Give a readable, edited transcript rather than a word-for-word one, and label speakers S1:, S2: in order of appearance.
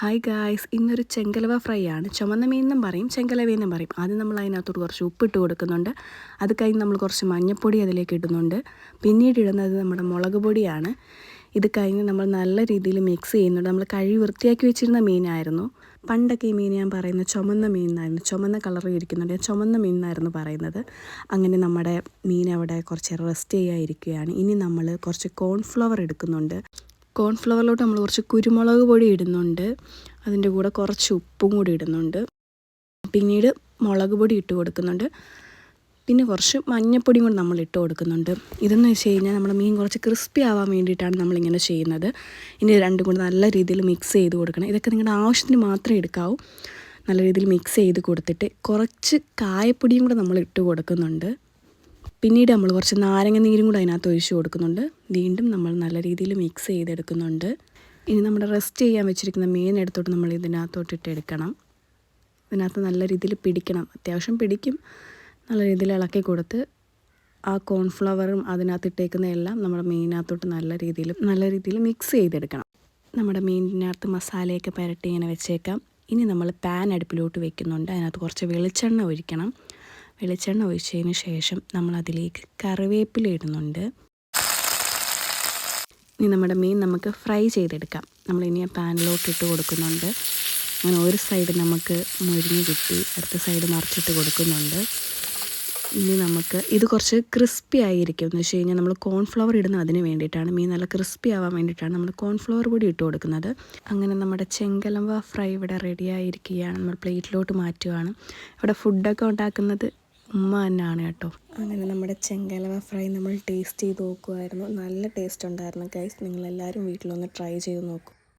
S1: Hi guys, ഇന്നൊരു ചെങ്കലവ fry ആണ്. ചുമന്ന മീനെന്നും പറയും, ചെങ്കലവയെന്നും പറയും. ആദ്യം നമ്മൾ അതിനകത്തോട്ട് കുറച്ച് ഉപ്പിട്ട് കൊടുക്കുന്നുണ്ട്. അത് കഴിഞ്ഞ് നമ്മൾ കുറച്ച് മഞ്ഞൾപ്പൊടി അതിലേക്ക് ഇടുന്നുണ്ട്. പിന്നീട് ഇടുന്നത് നമ്മുടെ മുളക് പൊടിയാണ്. ഇത് കഴിഞ്ഞ് നമ്മൾ നല്ല രീതിയിൽ മിക്സ് ചെയ്യുന്നുണ്ട്. നമ്മൾ കഴുകി വൃത്തിയാക്കി വെച്ചിരുന്ന മീനായിരുന്നു. പണ്ടൊക്കെ ഈ മീൻ ഞാൻ പറയുന്നത് ചുമന്ന മീനായിരുന്നു, ചുമന്ന കളറിൽ ഇരിക്കുന്നുണ്ട്, ചുമന്ന മീനായിരുന്നു പറയുന്നത്. അങ്ങനെ നമ്മുടെ മീൻ അവിടെ കുറച്ച് റെസ്റ്റ് ചെയ്യാതിരിക്കുകയാണ്. ഇനി നമ്മൾ കുറച്ച് കോൺഫ്ലവർ എടുക്കുന്നുണ്ട്. കോൺഫ്ലവറിലോട്ട് നമ്മൾ കുറച്ച് കുരുമുളക് പൊടി ഇടുന്നുണ്ട്. അതിൻ്റെ കൂടെ കുറച്ച് ഉപ്പും കൂടി ഇടുന്നുണ്ട്. പിന്നീട് മുളക് പൊടി ഇട്ട് കൊടുക്കുന്നുണ്ട്. പിന്നെ കുറച്ച് മഞ്ഞൾപ്പൊടിയും കൂടി നമ്മൾ ഇട്ട് കൊടുക്കുന്നുണ്ട്. ഇതെന്ന് വെച്ച് കഴിഞ്ഞാൽ നമ്മുടെ മീൻ കുറച്ച് ക്രിസ്പി ആവാൻ വേണ്ടിയിട്ടാണ് നമ്മളിങ്ങനെ ചെയ്യുന്നത്. ഇനി രണ്ടും കൂടി നല്ല രീതിയിൽ മിക്സ് ചെയ്ത് കൊടുക്കണം. ഇതൊക്കെ നിങ്ങളുടെ ആവശ്യത്തിന് മാത്രമേ എടുക്കാവൂ. നല്ല രീതിയിൽ മിക്സ് ചെയ്ത് കൊടുത്തിട്ട് കുറച്ച് കായപ്പൊടിയും കൂടെ നമ്മൾ ഇട്ട് കൊടുക്കുന്നുണ്ട്. പിന്നീട് നമ്മൾ കുറച്ച് നാരങ്ങ നീരും കൂടെ അതിനകത്ത് ഒഴിച്ച് കൊടുക്കുന്നുണ്ട്. വീണ്ടും നമ്മൾ നല്ല രീതിയിൽ മിക്സ് ചെയ്തെടുക്കുന്നുണ്ട്. ഇനി നമ്മുടെ റെസ്റ്റ് ചെയ്യാൻ വെച്ചിരിക്കുന്ന മീൻ എടുത്തോട്ട് നമ്മൾ ഇതിനകത്തോട്ട് ഇട്ടെടുക്കണം. ഇതിനകത്ത് നല്ല രീതിയിൽ പിടിക്കണം, അത്യാവശ്യം പിടിക്കും. നല്ല രീതിയിൽ ഇളക്കി കൊടുത്ത് ആ കോൺഫ്ലവറും അതിനകത്ത് ഇട്ടേക്കുന്ന എല്ലാം നമ്മുടെ മീനിനകത്തോട്ട് നല്ല രീതിയിൽ മിക്സ് ചെയ്തെടുക്കണം. നമ്മുടെ മീനിനകത്ത് മസാലയൊക്കെ പുരട്ടി ഇങ്ങനെ വെച്ചേക്കാം. ഇനി നമ്മൾ പാൻ അടുപ്പിലോട്ട് വെക്കുന്നുണ്ട്. അതിനകത്ത് കുറച്ച് വെളിച്ചെണ്ണ ഒഴിക്കണം. വെളിച്ചെണ്ണ ഒഴിച്ചതിന് ശേഷം നമ്മൾ അതിലേക്ക് കറിവേപ്പില ഇടുന്നുണ്ട്. ഇനി നമ്മുടെ മീൻ നമുക്ക് ഫ്രൈ ചെയ്തെടുക്കാം. നമ്മളിനി ആ പാനിലോട്ട് ഇട്ട് കൊടുക്കുന്നുണ്ട്. അങ്ങനെ ഒരു സൈഡ് നമുക്ക് മുരിഞ്ഞ് കിട്ടി, അടുത്ത സൈഡ് മറിച്ചിട്ട് കൊടുക്കുന്നുണ്ട്. ഇനി നമുക്ക് ഇത് കുറച്ച് ക്രിസ്പി ആയിരിക്കും. എന്ന് വെച്ച് കഴിഞ്ഞാൽ നമ്മൾ കോൺഫ്ലവർ ഇടുന്നത് അതിന് വേണ്ടിയിട്ടാണ്. മീൻ നല്ല ക്രിസ്പി ആവാൻ വേണ്ടിയിട്ടാണ് നമ്മൾ കോൺഫ്ലവർ പൊടി ഇട്ട് കൊടുക്കുന്നത്. അങ്ങനെ നമ്മുടെ ചെങ്കലവ ഫ്രൈ ഇവിടെ റെഡി ആയിരിക്കുകയാണ്. നമ്മൾ പ്ലേറ്റിലോട്ട് മാറ്റുകയാണ്. ഇവിടെ ഫുഡൊക്കെ ഉണ്ടാക്കുന്നത് ഉമ്മ തന്നെയാണ് കേട്ടോ. അങ്ങനെ നമ്മുടെ ചെങ്കലവ ഫ്രൈ നമ്മൾ ടേസ്റ്റ് ചെയ്ത് നോക്കുമായിരുന്നു. നല്ല ടേസ്റ്റ് ഉണ്ടായിരുന്നു ഗൈസ്. നിങ്ങളെല്ലാവരും വീട്ടിലൊന്ന് ട്രൈ ചെയ്ത് നോക്കൂ.